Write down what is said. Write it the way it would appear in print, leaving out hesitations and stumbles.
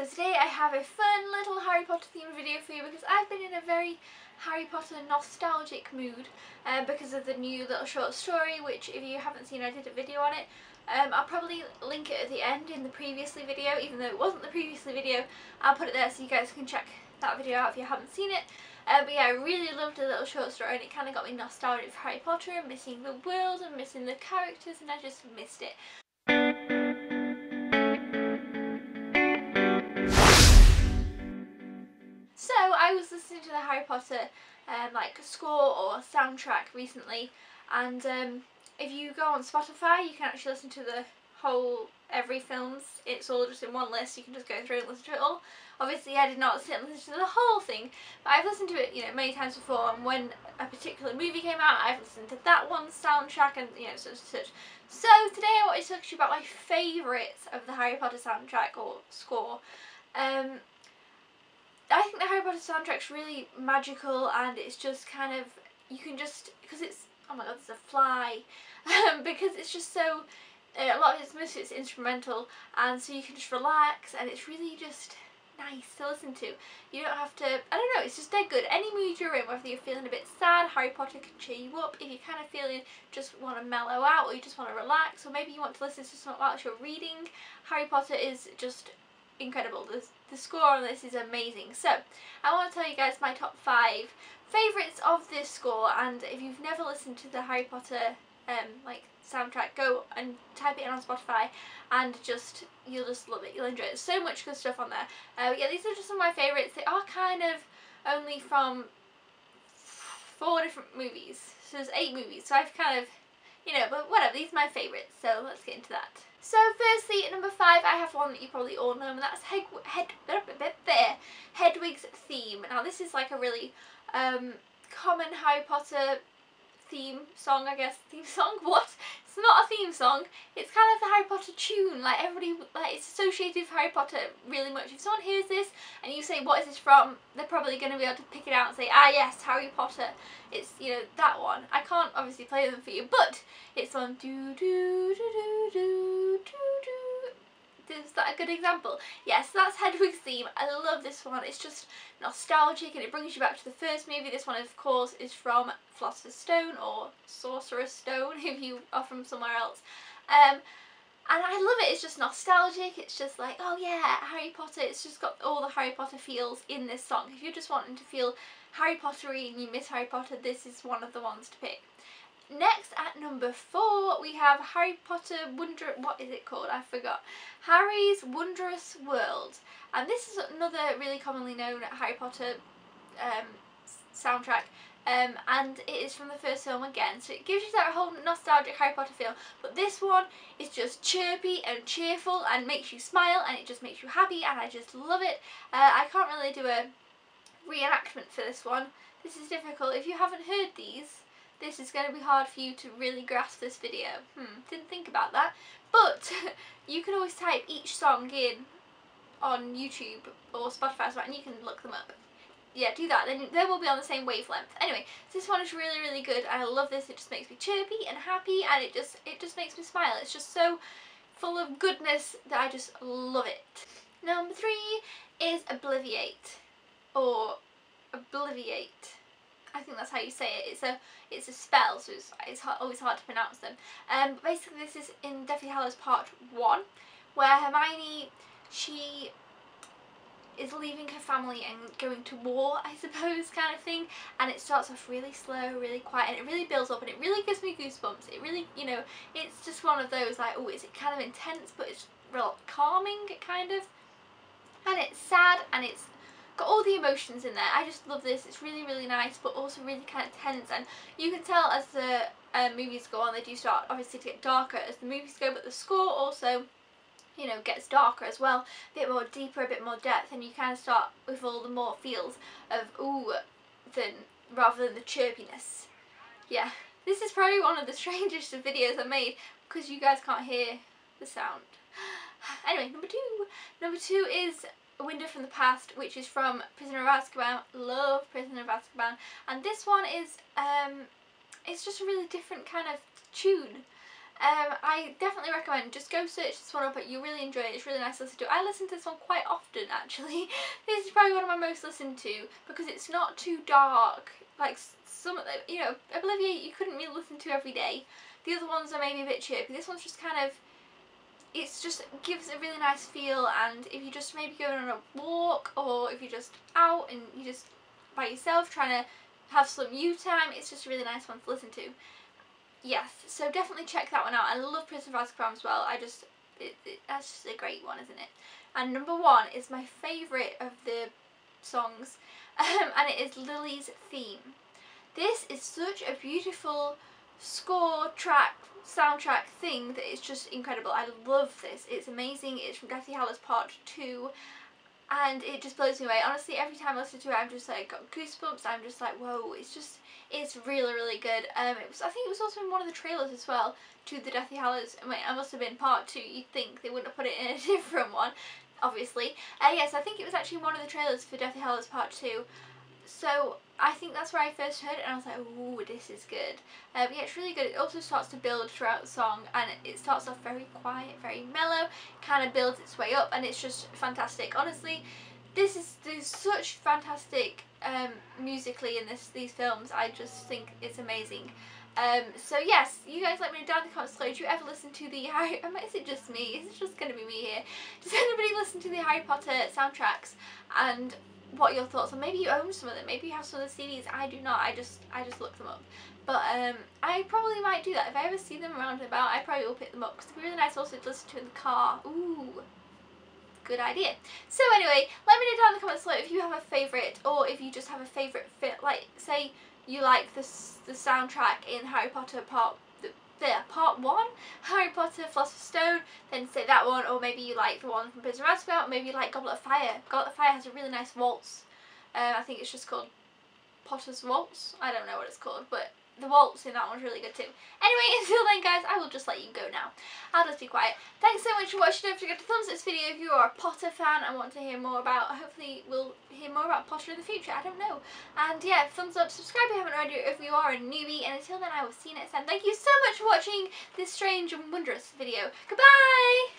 So today I have a fun little Harry Potter themed video for you because I've been in a very Harry Potter nostalgic mood because of the new little short story, which if you haven't seen, I did a video on it. I'll probably link it at the end in the previously video, even though it wasn't the previously video. I'll put it there so you guys can check that video out if you haven't seen it. But yeah, I really loved the little short story and it kind of got me nostalgic for Harry Potter and missing the world and missing the characters, and I just missed it. So I was listening to the Harry Potter score or soundtrack recently, and if you go on Spotify you can actually listen to the whole, every films. It's all just in one list, you can just go through and listen to it all. Obviously I did not sit and listen to the whole thing, but I've listened to it, you know, many times before, and when a particular movie came out I've listened to that one soundtrack and, you know, such and such. So today I wanted to talk to you about my favourites of the Harry Potter soundtrack or score. I think the Harry Potter soundtrack's really magical, and it's just kind of, you can just, because it's, oh my god, there's a fly, because it's just so, a lot of it's instrumental, and so you can just relax, and it's really just nice to listen to. You don't have to, I don't know, it's just dead good. Any mood you're in, whether you're feeling a bit sad, Harry Potter can cheer you up. If you're kind of feeling, just want to mellow out, or you just want to relax, or maybe you want to listen to something whilst you're reading, Harry Potter is just incredible. The score on this is amazing. So I want to tell you guys my top 5 favourites of this score, and if you've never listened to the Harry Potter soundtrack, go and type it in on Spotify and you'll just love it. You'll enjoy it. So much good stuff on there. But yeah, these are just some of my favourites. They are kind of only from 4 different movies, so there's 8 movies, so I've kind of, you know, but whatever, these are my favourites, so let's get into that. So firstly, at number 5, I have one that you probably all know, and that's Hedwig's Theme. Now this is like a really common Harry Potter theme song, I guess. Theme song? What? It's not a theme song. It's kind of the Harry Potter tune. Like everybody, like it's associated with Harry Potter really much. If someone hears this and you say, what is this from? They're probably going to be able to pick it out and say, ah yes, Harry Potter. It's, you know, that one. I can't obviously play them for you, but it's on do do do do do do do. Is that a good example? Yes, that's Hedwig's Theme. I love this one. It's just nostalgic and it brings you back to the first movie. This one, of course, is from Philosopher's Stone or Sorcerer's Stone if you are from somewhere else. And I love it. It's just nostalgic. It's just like, oh yeah, Harry Potter. It's just got all the Harry Potter feels in this song. If you're just wanting to feel Harry Pottery and you miss Harry Potter, this is one of the ones to pick. Next, at number 4, we have Harry Potter what is it called? I forgot. Harry's Wondrous World. And this is another really commonly known Harry Potter soundtrack. And it is from the first film again, so it gives you that whole nostalgic Harry Potter feel, but this one is just chirpy and cheerful and makes you smile, and it just makes you happy, and I just love it. I can't really do a reenactment for this one. This is difficult. If you haven't heard these, this is going to be hard for you to really grasp this video. Didn't think about that. But you can always type each song in on YouTube or Spotify and you can look them up. Yeah, do that, then we'll be on the same wavelength. Anyway, so this one is really, really good. I love this. It just makes me chirpy and happy, and it just makes me smile. It's just so full of goodness that I just love it. Number 3 is Obliviate, or Obliviate. I think that's how you say it. It's a spell, so it's always hard to pronounce them. But basically this is in Deathly Hallows Part 1, where Hermione, she is leaving her family and going to war, I suppose, kind of thing, and it starts off really slow, really quiet, and it really builds up, and it really gives me goosebumps. It really, you know, it's just one of those like, oh, it's kind of intense, but it's real calming, kind of, and it's sad, and it's got all the emotions in there. I just love this. It's really, really nice, but also really kind of tense, and you can tell as the movies go on, they do start obviously to get darker as the movies go, but the score also, you know, gets darker as well, a bit more deeper, a bit more depth, and you kind of start with all the more feels of ooh, rather than the chirpiness. Yeah, this is probably one of the strangest of videos I made because you guys can't hear the sound. Anyway, number 2 is A Window from the Past, which is from Prisoner of Azkaban. Love Prisoner of Azkaban, and this one is it's just a really different kind of tune. I definitely recommend, just go search this one up, you really enjoy it, it's really nice to listen to. I listen to this one quite often actually. This is probably one of my most listened to because it's not too dark, like some of the, you know, Obliviate you couldn't really listen to every day. The other ones are maybe a bit chirpy. This one's just kind of, it's just gives a really nice feel, and if you just maybe going on a walk, or if you're just out and you just by yourself trying to have some you time, it's just a really nice one to listen to. Yes, so definitely check that one out. I love Prison of Azkaban as well. That's just a great one, isn't it? And number 1 is my favourite of the songs, and it is Lily's theme. This is such a beautiful score track, soundtrack thing that it's just incredible. I love this. It's amazing. It's from Deathly Hallows Part 2. And it just blows me away. Honestly, every time I listen to it, I'm just like got goosebumps. I'm just like, whoa! It's really, really good. I think it was also in one of the trailers as well to the Deathly Hallows. I mean, it must have been Part 2. You'd think they wouldn't have put it in a different one, obviously. Yes, I think it was actually one of the trailers for Deathly Hallows Part 2. So I think that's where I first heard it, and I was like, ooh, this is good. Yeah, it's really good. It also starts to build throughout the song, and it starts off very quiet, very mellow, kind of builds its way up, and it's just fantastic. Honestly, there's such fantastic musically in these films. I just think it's amazing. So yes, you guys let me know down in the comments below. Do you ever listen to the is it just me? Is it just going to be me here? Does anybody listen to the Harry Potter soundtracks? And what your thoughts are? Maybe you own some of them. Maybe you have some of the CDs. I do not. I just look them up. But I probably might do that. If I ever see them around and about, I probably will pick them up because they're really nice also to listen to in the car. Ooh. Good idea. So anyway, let me know down in the comments below if you have a favourite, or if you just have a favourite like say you like the soundtrack in Harry Potter Part 1, Harry Potter Philosopher's Stone, then say that one, or maybe you like the one from Prison of Azkaban, or maybe you like Goblet of Fire. Goblet of Fire has a really nice waltz. I think it's just called Potter's Waltz. I don't know what it's called, but the waltz in that one's really good too. Anyway, until then guys, I will just let you go now. I'll just be quiet. Thanks so much for watching. Don't forget to thumbs up this video if you are a Potter fan and want to hear more about, hopefully we'll hear more about Potter in the future, I don't know. And yeah, thumbs up, subscribe if you haven't already if you are a newbie, and until then I will see you next time. Thank you so much for watching this strange and wondrous video. Goodbye!